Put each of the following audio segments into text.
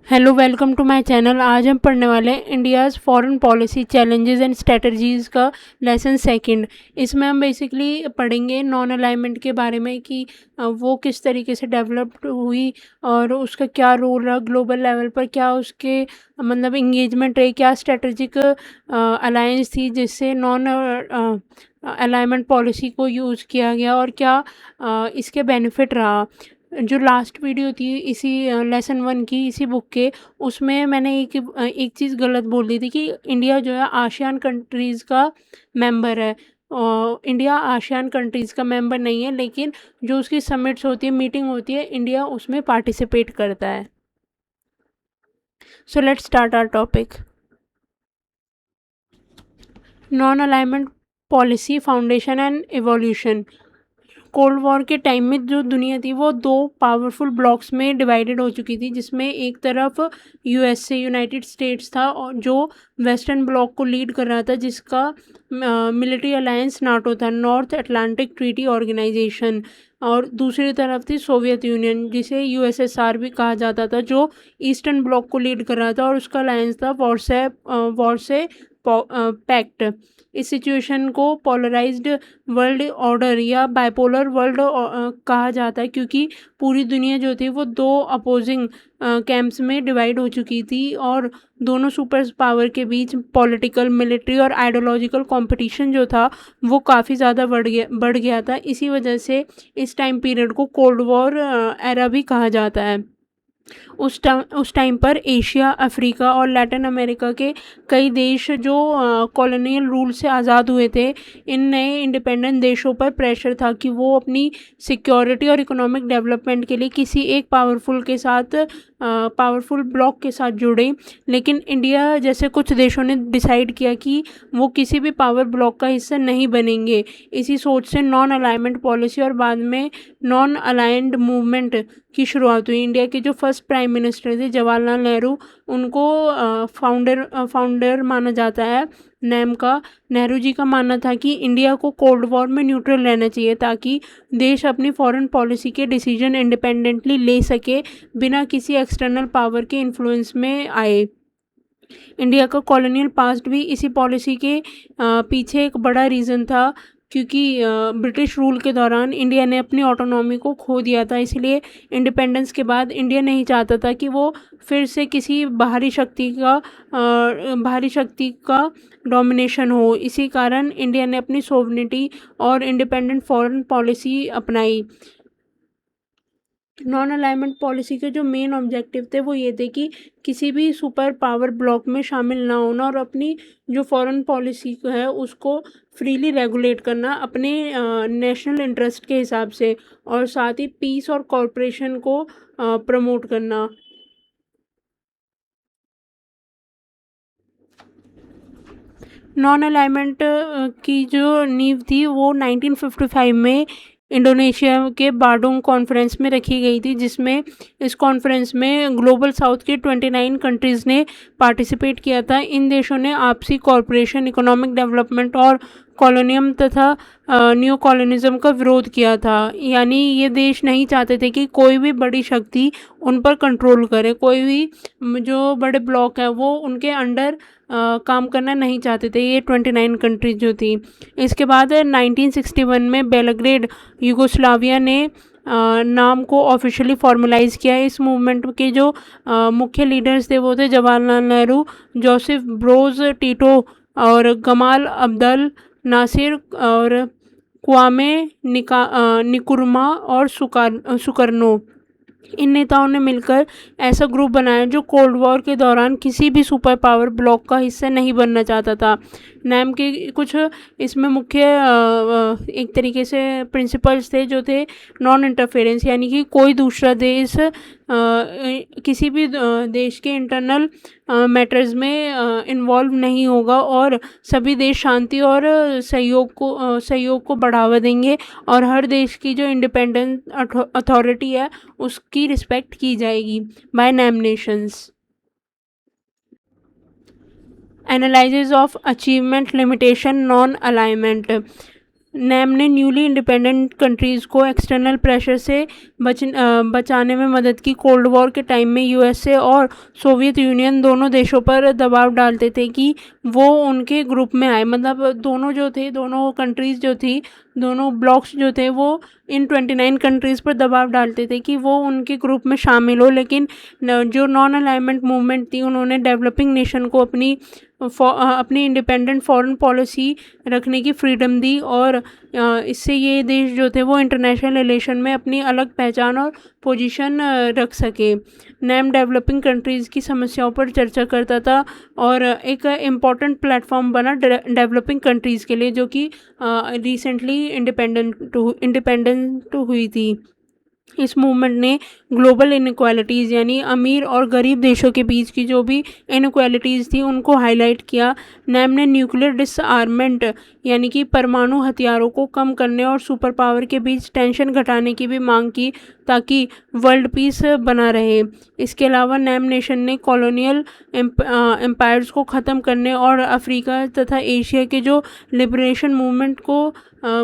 Hello, welcome to my channel. आज हम पढ़ने वाले हैं India's foreign policy challenges and strategies का लेसन सेकंड। इसमें हम बेसिकली पढ़ेंगे नॉन अलाइनमेंट के बारे में कि वो किस तरीके से डेवलप्ड हुई और उसका क्या रोल रहा ग्लोबल लेवल पर, क्या उसके मतलब इंगेजमेंट रही, क्या स्ट्रेटजिक अलायंस थी जिससे नॉन अलाइनमेंट पॉलिसी को यूज़ किया गया और क्या इसके बेनिफिट रहा। जो लास्ट वीडियो थी इसी लेसन वन की इसी बुक के, उसमें मैंने एक चीज़ गलत बोल दी थी कि इंडिया जो है आसियान कंट्रीज़ का मेंबर है। इंडिया आसियान कंट्रीज़ का मेंबर नहीं है, लेकिन जो उसकी समिट्स होती है, मीटिंग होती है, इंडिया उसमें पार्टिसिपेट करता है। So let's start our topic. Non alignment policy foundation and evolution. Cold war के टाइम में जो दुनिया थी वो दो पावरफुल ब्लॉक्स में डिवाइडेड हो चुकी थी, जिसमें एक तरफ यूएसए यूनाइटेड स्टेट्स था और जो वेस्टर्न ब्लॉक को लीड कर रहा था, जिसका मिलिट्री अलायंस नाटो था, नॉर्थ अटलांटिक ट्रीटी ऑर्गेनाइजेशन। और दूसरी तरफ थी सोवियत यूनियन, जिसे यूएसएसआर भी कहा जाता था, जो ईस्टर्न ब्लॉक को लीड कर रहा था और उसका अलायंस था वॉरसे पैक्ट। इस सिचुएशन को पोलराइज्ड वर्ल्ड ऑर्डर या बाइपोलर वर्ल्ड कहा जाता है, क्योंकि पूरी दुनिया जो थी वो दो अपोजिंग कैंप्स में डिवाइड हो चुकी थी और दोनों सुपर पावर के बीच पॉलिटिकल, मिलिट्री और आइडियोलॉजिकल कंपटीशन जो था वो काफ़ी ज़्यादा बढ़ गया था। इसी वजह से इस टाइम पीरियड को कोल्ड वॉर एरा भी कहा जाता है। उस टाइम पर एशिया, अफ्रीका और लैटिन अमेरिका के कई देश जो कॉलोनियल रूल से आज़ाद हुए थे, इन नए इंडिपेंडेंट देशों पर प्रेशर था कि वो अपनी सिक्योरिटी और इकोनॉमिक डेवलपमेंट के लिए किसी एक पावरफुल ब्लॉक के साथ जुड़े। लेकिन इंडिया जैसे कुछ देशों ने डिसाइड किया कि वो किसी भी पावर ब्लॉक का हिस्सा नहीं बनेंगे। इसी सोच से नॉन अलाइनमेंट पॉलिसी और बाद में नॉन अलाइंड मूवमेंट की शुरुआत हुई। इंडिया के जो फर्स्ट प्राइम मिनिस्टर थे जवाहरलाल नेहरू, उनको फाउंडर माना जाता है नैम का। नेहरू जी का मानना था कि इंडिया को कोल्ड वॉर में न्यूट्रल रहना चाहिए ताकि देश अपनी फॉरेन पॉलिसी के डिसीजन इंडिपेंडेंटली ले सके, बिना किसी एक्सटर्नल पावर के इन्फ्लुएंस में आए। इंडिया का कॉलोनियल पास्ट भी इसी पॉलिसी के पीछे एक बड़ा रीज़न था, क्योंकि ब्रिटिश रूल के दौरान इंडिया ने अपनी ऑटोनॉमी को खो दिया था। इसलिए इंडिपेंडेंस के बाद इंडिया नहीं चाहता था कि वो फिर से किसी बाहरी शक्ति का डोमिनेशन हो। इसी कारण इंडिया ने अपनी सोवरेनिटी और इंडिपेंडेंट फॉरेन पॉलिसी अपनाई। नॉन अलाइनमेंट पॉलिसी के जो मेन ऑब्जेक्टिव थे वो ये थे कि किसी भी सुपर पावर ब्लॉक में शामिल ना होना और अपनी जो फॉरेन पॉलिसी है उसको फ्रीली रेगुलेट करना अपने नेशनल इंटरेस्ट के हिसाब से, और साथ ही पीस और कॉरपोरेशन को प्रमोट करना। नॉन अलाइनमेंट की जो नींव थी वो 1955 में इंडोनेशिया के बाडोंग कॉन्फ्रेंस में रखी गई थी, जिसमें इस कॉन्फ्रेंस में ग्लोबल साउथ के 29 कंट्रीज़ ने पार्टिसिपेट किया था। इन देशों ने आपसी कॉरपोरेशन, इकोनॉमिक डेवलपमेंट और कॉलोनियम तथा न्यू कॉलोनिज्म का विरोध किया था। यानी ये देश नहीं चाहते थे कि कोई भी बड़ी शक्ति उन पर कंट्रोल करे, कोई भी जो बड़े ब्लॉक है वो उनके अंडर काम करना नहीं चाहते थे, ये 29 कंट्रीज जो थी। इसके बाद 1961 में बेलग्रेड यूगोस्लाविया ने नाम को ऑफिशियली फॉर्मलाइज़ किया। इस मूवमेंट के जो मुख्य लीडर्स थे वो थे Jawaharlal Nehru, Joseph Broz Tito और गमाल अब्दल नासिर और क्वामे निकुरमा और सुकर्नो। इन नेताओं ने मिलकर ऐसा ग्रुप बनाया जो कोल्ड वॉर के दौरान किसी भी सुपर पावर ब्लॉक का हिस्सा नहीं बनना चाहता था। नैम के कुछ इसमें मुख्य एक तरीके से प्रिंसिपल्स थे जो थे नॉन इंटरफेरेंस, यानी कि कोई दूसरा देश किसी भी देश के इंटरनल मैटर्स में इन्वॉल्व नहीं होगा और सभी देश शांति और सहयोग को बढ़ावा देंगे और हर देश की जो इंडिपेंडेंट अथॉरिटी है उसकी रिस्पेक्ट की जाएगी by NAM nations. Analysis of achievement, limitation, non alignment. NAM ने न्यूली इंडिपेंडेंट कंट्रीज़ को एक्सटर्नल प्रेशर से बचाने में मदद की। कोल्ड वॉर के टाइम में यूएसए और सोवियत यूनियन दोनों देशों पर दबाव डालते थे कि वो उनके ग्रुप में आए, मतलब दोनों जो थे, दोनों कंट्रीज़ जो थी, दोनों ब्लॉक्स जो थे, वो इन 29 कंट्रीज़ पर दबाव डालते थे कि वो उनके ग्रुप में शामिल हो। लेकिन जो नॉन अलाइनमेंट मूवमेंट थी, उन्होंने डेवलपिंग नेशन को अपनी इंडिपेंडेंट फॉरेन पॉलिसी रखने की फ्रीडम दी और इससे ये देश जो थे वो इंटरनेशनल रिलेशन में अपनी अलग पहचान और पोजीशन रख सके। नैम डेवलपिंग कंट्रीज़ की समस्याओं पर चर्चा करता था और एक इम्पॉर्टेंट प्लेटफॉर्म बना डेवलपिंग कंट्रीज़ के लिए, जो कि रिसेंटली इंडिपेंडेंट हुई थी। इस मूवमेंट ने ग्लोबल इनइक्वालिटीज़ यानी अमीर और गरीब देशों के बीच की जो भी इनइक्वालिटीज़ थी उनको हाईलाइट किया। नैम ने न्यूक्लियर डिसआर्मेंट यानी कि परमाणु हथियारों को कम करने और सुपर पावर के बीच टेंशन घटाने की भी मांग की ताकि वर्ल्ड पीस बना रहे। इसके अलावा नैम नेशन ने कॉलोनियल एम्पायर्स को ख़त्म करने और अफ्रीका तथा एशिया के जो लिबरेशन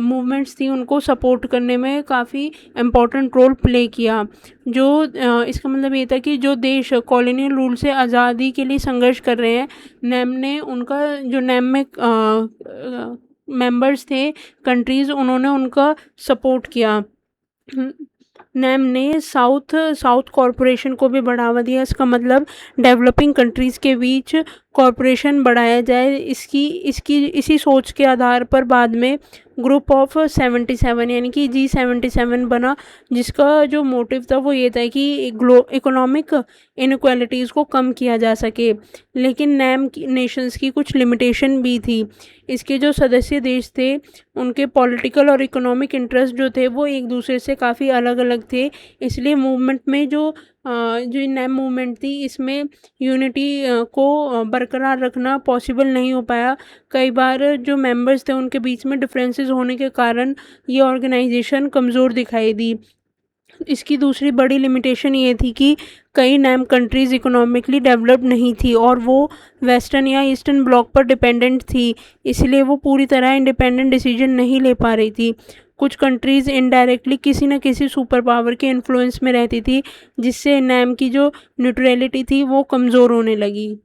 मूवमेंट्स थी उनको सपोर्ट करने में काफ़ी इम्पोर्टेंट रोल प्ले किया। जो इसका मतलब ये था कि जो देश कॉलोनियल रूल से आज़ादी के लिए संघर्ष कर रहे हैं, नैम ने उनका जो नैम में मेंबर्स थे कंट्रीज़, उन्होंने उनका सपोर्ट किया। नैम ने साउथ कॉरपोरेशन को भी बढ़ावा दिया। इसका मतलब डेवलपिंग कंट्रीज़ के बीच कॉरपोरेशन बढ़ाया जाए। इसी सोच के आधार पर बाद में ग्रुप ऑफ 77 यानी कि G77 बना, जिसका जो मोटिव था वो ये था कि इकोनॉमिक इनइक्वालिटीज़ को कम किया जा सके। लेकिन नैम नेशंस की कुछ लिमिटेशन भी थी। इसके जो सदस्य देश थे उनके पॉलिटिकल और इकोनॉमिक इंटरेस्ट जो थे वो एक दूसरे से काफ़ी अलग अलग थे। इसलिए मूवमेंट में जो नैम मूवमेंट थी इसमें यूनिटी को बरकरार रखना पॉसिबल नहीं हो पाया। कई बार जो मेंबर्स थे उनके बीच में डिफरेंसेस होने के कारण ये ऑर्गेनाइजेशन कमज़ोर दिखाई दी। इसकी दूसरी बड़ी लिमिटेशन ये थी कि कई नैम कंट्रीज़ इकोनॉमिकली डेवलप्ड नहीं थी और वो वेस्टर्न या ईस्टर्न ब्लॉक पर डिपेंडेंट थी, इसलिए वो पूरी तरह इंडिपेंडेंट डिसीजन नहीं ले पा रही थी। कुछ कंट्रीज़ इनडायरेक्टली किसी न किसी सुपर पावर के इन्फ्लुएंस में रहती थी, जिससे नैम की जो न्यूट्रलिटी थी वो कमज़ोर होने लगी।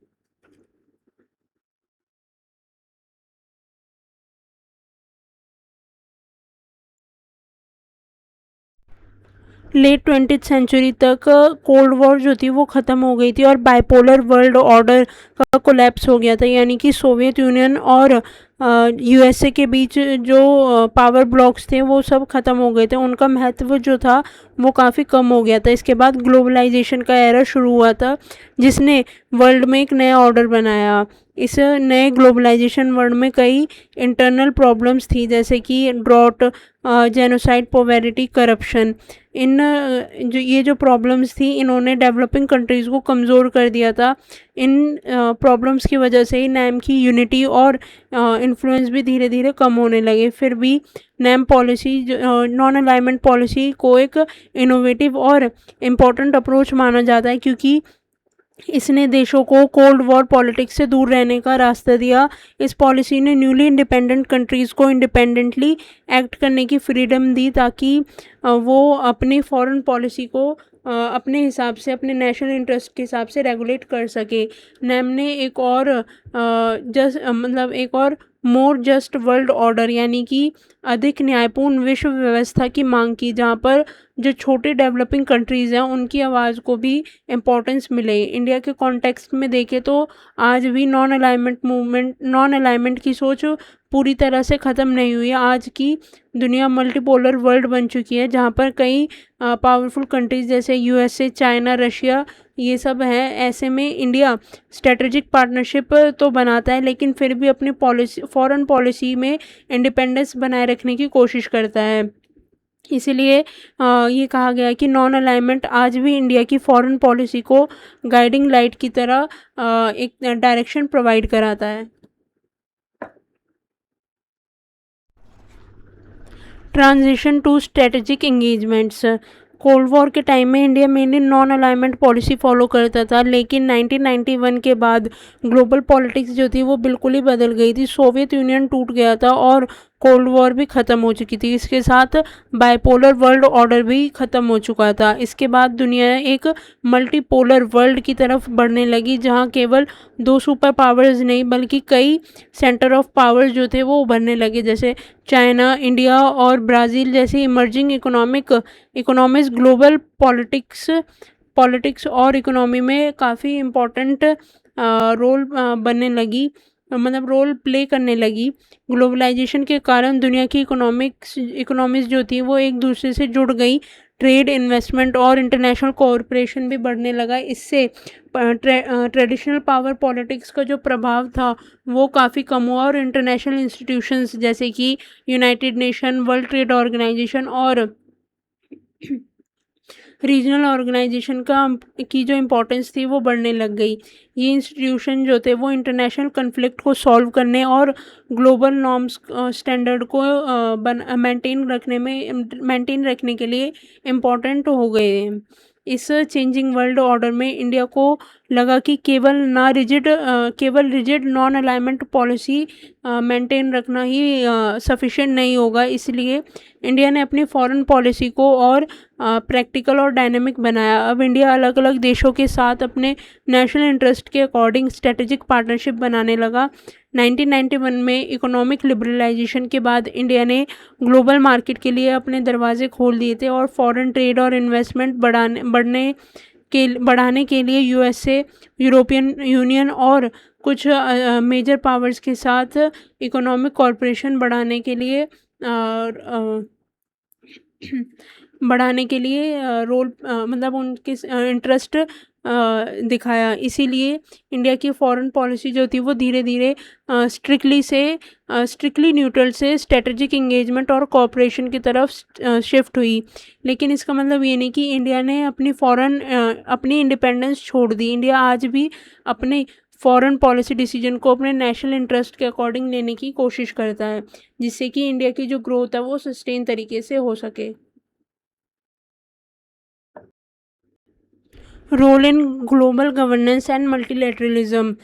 लेट 20th सेंचुरी तक कोल्ड वॉर जो थी वो ख़त्म हो गई थी और बाइपोलर वर्ल्ड ऑर्डर का कोलैप्स हो गया था, यानी कि सोवियत यूनियन और यूएसए के बीच जो पावर ब्लॉक्स थे वो सब ख़त्म हो गए थे। उनका महत्व जो था वो काफ़ी कम हो गया था। इसके बाद ग्लोबलाइजेशन का एरा शुरू हुआ था, जिसने वर्ल्ड में एक नया ऑर्डर बनाया। इस नए ग्लोबलाइजेशन वर्ल्ड में कई इंटरनल प्रॉब्लम्स थी, जैसे कि ड्रॉट, जेनोसाइड, पॉवर्टी, करप्शन। ये जो प्रॉब्लम्स थी इन्होंने डेवलपिंग कंट्रीज़ को कमज़ोर कर दिया था। इन प्रॉब्लम्स की वजह से ही नैम की यूनिटी और इन्फ्लुएंस भी धीरे धीरे कम होने लगे। फिर भी NAM policy, non alignment policy को एक इनोवेटिव और इम्पॉर्टेंट अप्रोच माना जाता है, क्योंकि इसने देशों को कोल्ड वॉर पॉलिटिक्स से दूर रहने का रास्ता दिया। इस पॉलिसी ने न्यूली इंडिपेंडेंट कंट्रीज़ को इंडिपेंडेंटली एक्ट करने की फ्रीडम दी, ताकि वो अपनी फॉरेन पॉलिसी को अपने हिसाब से, अपने नेशनल इंटरेस्ट के हिसाब से रेगुलेट कर सके। नैम ने एक और एक और मोर जस्ट वर्ल्ड ऑर्डर यानी कि अधिक न्यायपूर्ण विश्व व्यवस्था की मांग की, जहाँ पर जो छोटे डेवलपिंग कंट्रीज़ हैं उनकी आवाज़ को भी इम्पोर्टेंस मिले। इंडिया के कॉन्टेक्स्ट में देखें तो आज भी नॉन अलाइनमेंट की सोच पूरी तरह से ख़त्म नहीं हुई है। आज की दुनिया मल्टीपोलर वर्ल्ड बन चुकी है, जहाँ पर कई पावरफुल कंट्रीज़ जैसे यूएसए, चाइना, रशिया ये सब हैं। ऐसे में इंडिया स्ट्रेटेजिक पार्टनरशिप तो बनाता है, लेकिन फिर भी अपनी फॉरेन पॉलिसी में इंडिपेंडेंस बनाए रखने की कोशिश करता है। इसीलिए ये कहा गया है कि नॉन अलाइनमेंट आज भी इंडिया की फॉरेन पॉलिसी को गाइडिंग लाइट की तरह एक डायरेक्शन प्रोवाइड कराता है। Transition to strategic engagements. Cold war के टाइम में India mainly non alignment policy follow करता था, लेकिन 1991 के बाद ग्लोबल पॉलिटिक्स जो थी वो बिल्कुल ही बदल गई थी। सोवियत यूनियन टूट गया था और कोल्ड वॉर भी ख़त्म हो चुकी थी। इसके साथ बाइपोलर वर्ल्ड ऑर्डर भी ख़त्म हो चुका था। इसके बाद दुनिया एक मल्टीपोलर वर्ल्ड की तरफ बढ़ने लगी, जहां केवल दो सुपर पावर्स नहीं बल्कि कई सेंटर ऑफ पावर्स जो थे वो उभरने लगे, जैसे चाइना, इंडिया और ब्राज़ील जैसी इमर्जिंग इकोनॉमीज ग्लोबल पॉलिटिक्स और इकोनॉमी में काफ़ी इम्पोर्टेंट रोल बनने लगी, मतलब रोल प्ले करने लगी। ग्लोबलाइजेशन के कारण दुनिया की इकोनॉमीज जो थी वो एक दूसरे से जुड़ गई। ट्रेड, इन्वेस्टमेंट और इंटरनेशनल कोऑपरेशन भी बढ़ने लगा। इससे ट्रेडिशनल पावर पॉलिटिक्स का जो प्रभाव था वो काफ़ी कम हुआ और इंटरनेशनल इंस्टीट्यूशंस जैसे कि United Nation, World Trade Organisation और रीजनल ऑर्गेनाइजेशन की जो इम्पोर्टेंस थी वो बढ़ने लग गई। ये इंस्टीट्यूशन जो थे वो इंटरनेशनल कन्फ्लिक्ट को सॉल्व करने और ग्लोबल नॉर्म्स स्टैंडर्ड को मेंटेन रखने के लिए इम्पोर्टेंट हो गए हैं। इस चेंजिंग वर्ल्ड ऑर्डर में इंडिया को लगा कि केवल rigid non alignment policy maintain रखना ही सफिशिएंट नहीं होगा। इसलिए इंडिया ने अपनी फॉरेन पॉलिसी को और प्रैक्टिकल और डायनेमिक बनाया। अब इंडिया अलग अलग देशों के साथ अपने नेशनल इंटरेस्ट के अकॉर्डिंग स्ट्रेटेजिक पार्टनरशिप बनाने लगा। 1991 में इकोनॉमिक लिबरलाइजेशन के बाद इंडिया ने ग्लोबल मार्केट के लिए अपने दरवाजे खोल दिए थे और फॉरेन ट्रेड और इन्वेस्टमेंट बढ़ाने के लिए यूएसए, यूरोपियन यूनियन और कुछ मेजर पावर्स के साथ इकोनॉमिक कॉरपोरेशन बढ़ाने के लिए रोल मतलब उनके इंटरेस्ट दिखाया। इसीलिए इंडिया की फॉरेन पॉलिसी जो थी वो धीरे धीरे स्ट्रिक्टली न्यूट्रल से स्ट्रेटेजिक इंगेजमेंट और कोऑपरेशन की तरफ शिफ्ट हुई। लेकिन इसका मतलब ये नहीं कि इंडिया ने अपनी इंडिपेंडेंस छोड़ दी। इंडिया आज भी अपने फॉरेन पॉलिसी डिसीजन को अपने नेशनल इंटरेस्ट के अकॉर्डिंग लेने की कोशिश करता है, जिससे कि इंडिया की जो ग्रोथ है वो सस्टेन तरीके से हो सके। Role in global governance and multilateralism.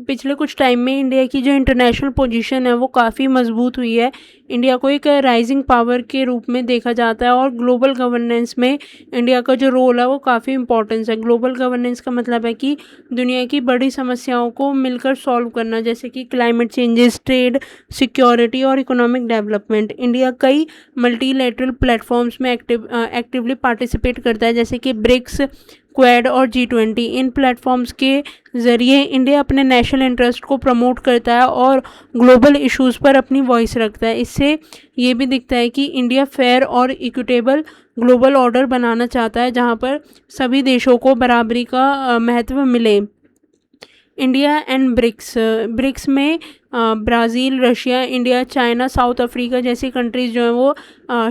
पिछले कुछ टाइम में इंडिया की जो इंटरनेशनल पोजीशन है वो काफ़ी मजबूत हुई है। इंडिया को एक राइजिंग पावर के रूप में देखा जाता है और ग्लोबल गवर्नेंस में इंडिया का जो रोल है वो काफ़ी इंपॉर्टेंस है। ग्लोबल गवर्नेंस का मतलब है कि दुनिया की बड़ी समस्याओं को मिलकर सॉल्व करना, जैसे कि क्लाइमेट चेंजेस, ट्रेड, सिक्योरिटी और इकोनॉमिक डेवलपमेंट। इंडिया कई मल्टीलेटरल प्लेटफॉर्म्स में एक्टिवली पार्टिसिपेट करता है, जैसे कि ब्रिक्स, क्वेड और G20। इन प्लेटफॉर्म्स के ज़रिए इंडिया अपने नेशनल इंटरेस्ट को प्रमोट करता है और ग्लोबल इश्यूज़ पर अपनी वॉइस रखता है। इससे ये भी दिखता है कि इंडिया फेयर और इक्विटेबल ग्लोबल ऑर्डर बनाना चाहता है, जहाँ पर सभी देशों को बराबरी का महत्व मिले। इंडिया एंड ब्रिक्स में Brazil, Russia, India, China, south Africa जैसी कंट्रीज़ जो हैं वो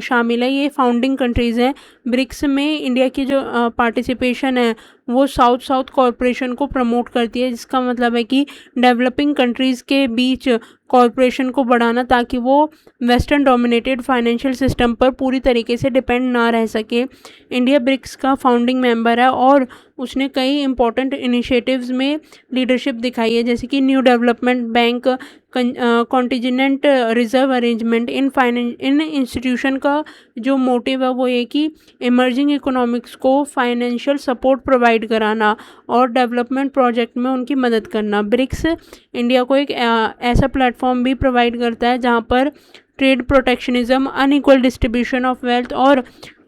शामिल है। ये फाउंडिंग कंट्रीज़ हैं। ब्रिक्स में इंडिया की जो पार्टिसिपेशन है वो साउथ साउथ कॉरपोरेशन को प्रमोट करती है, जिसका मतलब है कि डेवलपिंग कंट्रीज़ के बीच कॉरपोरेशन को बढ़ाना, ताकि वो वेस्टर्न डोमिनेटेड फाइनेंशियल सिस्टम पर पूरी तरीके से डिपेंड ना रह सके। इंडिया ब्रिक्स का फाउंडिंग मेंबर है और उसने कई इंपॉर्टेंट इनिशिएटिव्स में लीडरशिप दिखाई है, जैसे कि new development bank, contingent reserve arrangement. इन इंस्टीट्यूशन का जो मोटिव है वो ये कि इमर्जिंग इकोनॉमिक्स को फाइनेंशियल सपोर्ट प्रोवाइड कराना और डेवलपमेंट प्रोजेक्ट में उनकी मदद करना। ब्रिक्स इंडिया को एक ऐसा प्लेटफॉर्म भी प्रोवाइड करता है जहाँ पर trade protectionism, unequal distribution of wealth और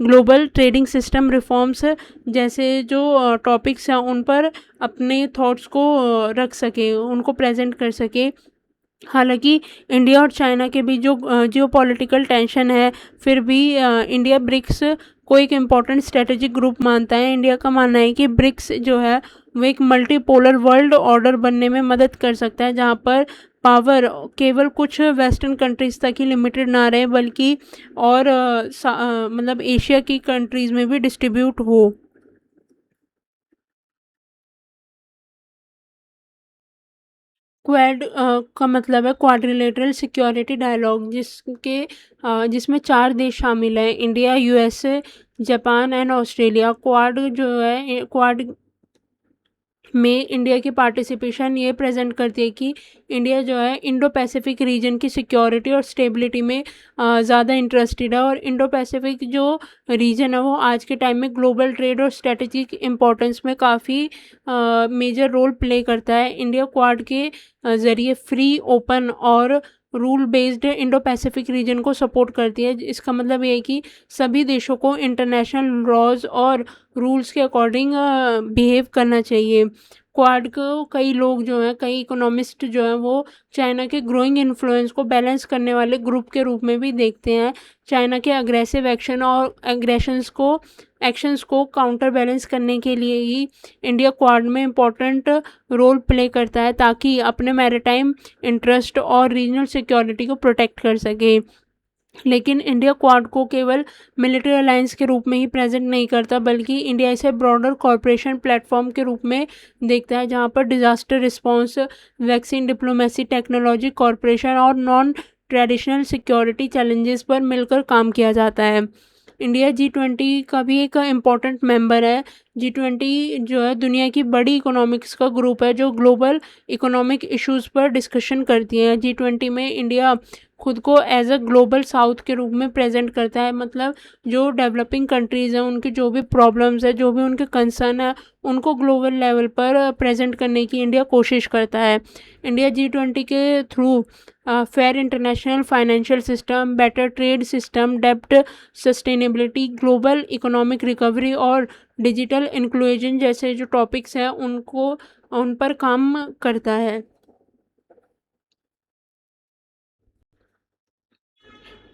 ग्लोबल ट्रेडिंग सिस्टम रिफॉर्म्स जैसे जो टॉपिक्स हैं उन पर अपने थॉट्स को रख सके, उनको प्रेजेंट कर सके। हालांकि इंडिया और चाइना के बीच जो जियोपॉलिटिकल टेंशन है, फिर भी इंडिया ब्रिक्स को एक इम्पॉर्टेंट स्ट्रेटेजिक ग्रुप मानता है। इंडिया का मानना है कि ब्रिक्स जो है वो एक मल्टीपोलर वर्ल्ड ऑर्डर बनने में मदद कर सकता है, जहाँ पर पावर केवल कुछ वेस्टर्न कंट्रीज़ तक ही लिमिटेड ना रहे, बल्कि और मतलब एशिया की कंट्रीज़ में भी डिस्ट्रीब्यूट हो। क्वेड का मतलब है क्वाड्रिलेटरल सिक्योरिटी डायलॉग, जिसमें 4 देश शामिल हैं, India, USA, Japan and Australia. Quad जो है क्वाड में इंडिया की पार्टिसिपेशन ये प्रेजेंट करती है कि इंडिया जो है इंडो पैसिफिक रीजन की सिक्योरिटी और स्टेबिलिटी में ज़्यादा इंटरेस्टेड है। और इंडो पैसिफिक जो रीजन है वो आज के टाइम में ग्लोबल ट्रेड और स्ट्रेटेजिक इम्पोर्टेंस में काफ़ी मेजर रोल प्ले करता है। इंडिया क्वाड के ज़रिए फ्री, ओपन और rule based Indo Pacific region को सपोर्ट करती है। इसका मतलब ये है कि सभी देशों को इंटरनेशनल लॉज और रूल्स के अकॉर्डिंग बिहेव करना चाहिए। क्वाड को कई लोग जो हैं, कई इकोनॉमिस्ट जो हैं वो चाइना के ग्रोइंग इन्फ्लुएंस को बैलेंस करने वाले ग्रुप के रूप में भी देखते हैं। चाइना के अग्रेसिव एक्शंस को काउंटर बैलेंस करने के लिए ही इंडिया क्वाड में इम्पोर्टेंट रोल प्ले करता है ताकि अपने मैरीटाइम इंटरेस्ट और रीजनल सिक्योरिटी को प्रोटेक्ट कर सके। लेकिन इंडिया क्वाड को केवल मिलिट्री अलायंस के रूप में ही प्रेजेंट नहीं करता, बल्कि इंडिया इसे ब्रॉडर कॉरपोरेशन प्लेटफॉर्म के रूप में देखता है, जहां पर disaster response, vaccine diplomacy, technology corporation और नॉन ट्रेडिशनल सिक्योरिटी चैलेंजेस पर मिलकर काम किया जाता है। इंडिया G20 का भी एक इम्पॉर्टेंट मेंबर है। G20 जो है दुनिया की बड़ी इकोनॉमिक्स का ग्रुप है जो ग्लोबल इकोनॉमिक इश्यूज़ पर डिस्कशन करती है। G20 में इंडिया खुद को एज अ ग्लोबल साउथ के रूप में प्रेजेंट करता है। मतलब जो डेवलपिंग कंट्रीज़ हैं उनकी जो भी प्रॉब्लम्स है, जो भी उनके कंसर्न है, उनको ग्लोबल लेवल पर प्रेजेंट करने की इंडिया कोशिश करता है। इंडिया G20 के through fair international financial system, better trade system, डेब्ट सस्टेनेबिलिटी, ग्लोबल इकोनॉमिक रिकवरी और डिजिटल इंक्लूजन जैसे जो टॉपिक्स हैं उन पर काम करता है।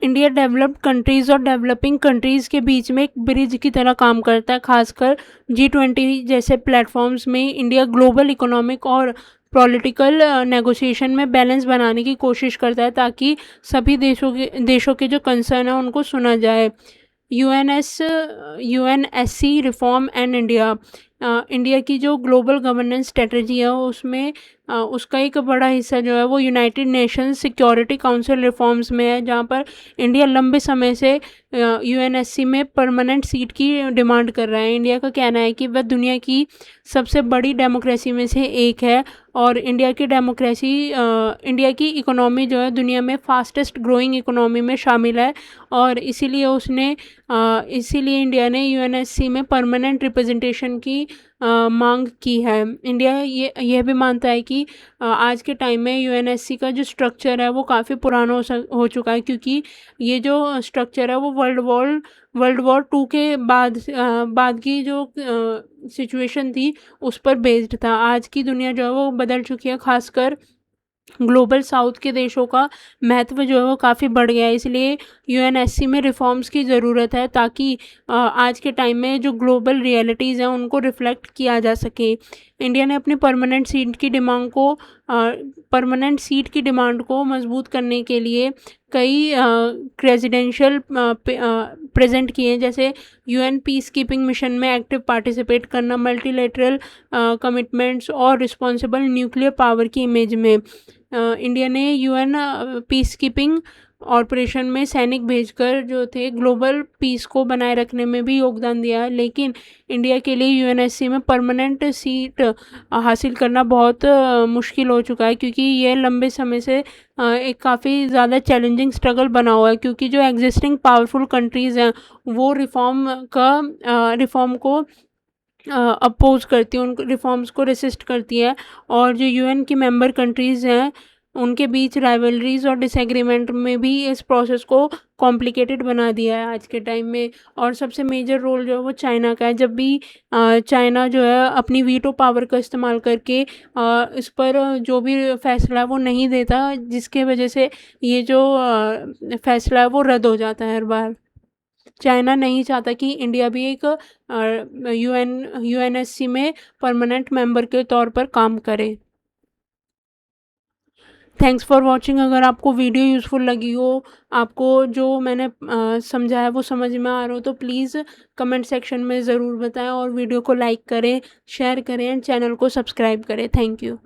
इंडिया डेवलप्ड कंट्रीज़ और डेवलपिंग कंट्रीज़ के बीच में एक ब्रिज की तरह काम करता है। खासकर G20 जैसे प्लेटफॉर्म्स में इंडिया ग्लोबल इकोनॉमिक और पॉलिटिकल नेगोशिएशन में बैलेंस बनाने की कोशिश करता है ताकि सभी देशों के जो कंसर्न है उनको सुना जाए। UNSC reform and India, India की जो ग्लोबल गवर्नेंस स्ट्रेटजी है उसमें उसका एक बड़ा हिस्सा जो है वो United Nations security council reforms में है, जहाँ पर इंडिया लंबे समय से यूएनएससी में परमानेंट सीट की डिमांड कर रहा है। इंडिया का कहना है कि वह दुनिया की सबसे बड़ी डेमोक्रेसी में से एक है और इंडिया की इकोनॉमी जो है दुनिया में फास्टेस्ट ग्रोइंग इकोनॉमी में शामिल है और इसीलिए इंडिया ने यूएनएससी में परमानेंट रिप्रेजेंटेशन की मांग की है। इंडिया यह भी मानता है कि आज के टाइम में यूएनएससी का जो स्ट्रक्चर है वो काफ़ी पुराना हो चुका है, क्योंकि ये जो स्ट्रक्चर है वो वर्ल्ड वॉर 2 के बाद की जो सिचुएशन थी उस पर बेस्ड था। आज की दुनिया जो है वो बदल चुकी है, खासकर ग्लोबल साउथ के देशों का महत्व जो है वो काफ़ी बढ़ गया है। इसलिए यूएनएससी में रिफॉर्म्स की ज़रूरत है ताकि आज के टाइम में जो ग्लोबल रियलिटीज़ हैं उनको रिफ्लेक्ट किया जा सके। इंडिया ने अपनी परमानेंट सीट की डिमांड को मजबूत करने के लिए कई रेजिडेंशियल प्रेजेंट किए, जैसे यूएन पीस कीपिंग मिशन में एक्टिव पार्टिसिपेट करना, मल्टीलेटरल कमिटमेंट्स और रिस्पॉन्सिबल न्यूक्लियर पावर की इमेज में इंडिया ने यूएन पीस कीपिंग ऑपरेशन में सैनिक भेजकर जो थे ग्लोबल पीस को बनाए रखने में भी योगदान दिया है। लेकिन इंडिया के लिए यूएनएससी में परमानेंट सीट हासिल करना बहुत मुश्किल हो चुका है, क्योंकि ये लंबे समय से एक काफ़ी ज़्यादा चैलेंजिंग स्ट्रगल बना हुआ है, क्योंकि जो एग्जिस्टिंग पावरफुल कंट्रीज़ हैं वो रिफॉर्म को अपोज करती है, उन रिफॉर्म्स को रेसिस्ट करती है और जो यूएन की मेंबर कंट्रीज़ हैं उनके बीच राइवलरीज और डिसएग्रीमेंट में भी इस प्रोसेस को कॉम्प्लिकेटेड बना दिया है आज के टाइम में। और सबसे मेजर रोल जो है वो चाइना का है। जब भी चाइना जो है अपनी वीटो पावर का इस्तेमाल करके इस पर जो भी फैसला है वो नहीं देता, जिसके वजह से ये जो फैसला है वो रद्द हो जाता है हर बार। चाइना नहीं चाहता कि इंडिया भी एक यूएनएससी में परमानेंट मेंबर के तौर पर काम करे। Thanks for watching. अगर आपको वीडियो यूज़फुल लगी हो, आपको जो मैंने समझाया वो समझ में आ रहा हो, तो प्लीज़ कमेंट सेक्शन में ज़रूर बताएं और वीडियो को लाइक करें, शेयर करें एंड चैनल को सब्सक्राइब करें। Thank you.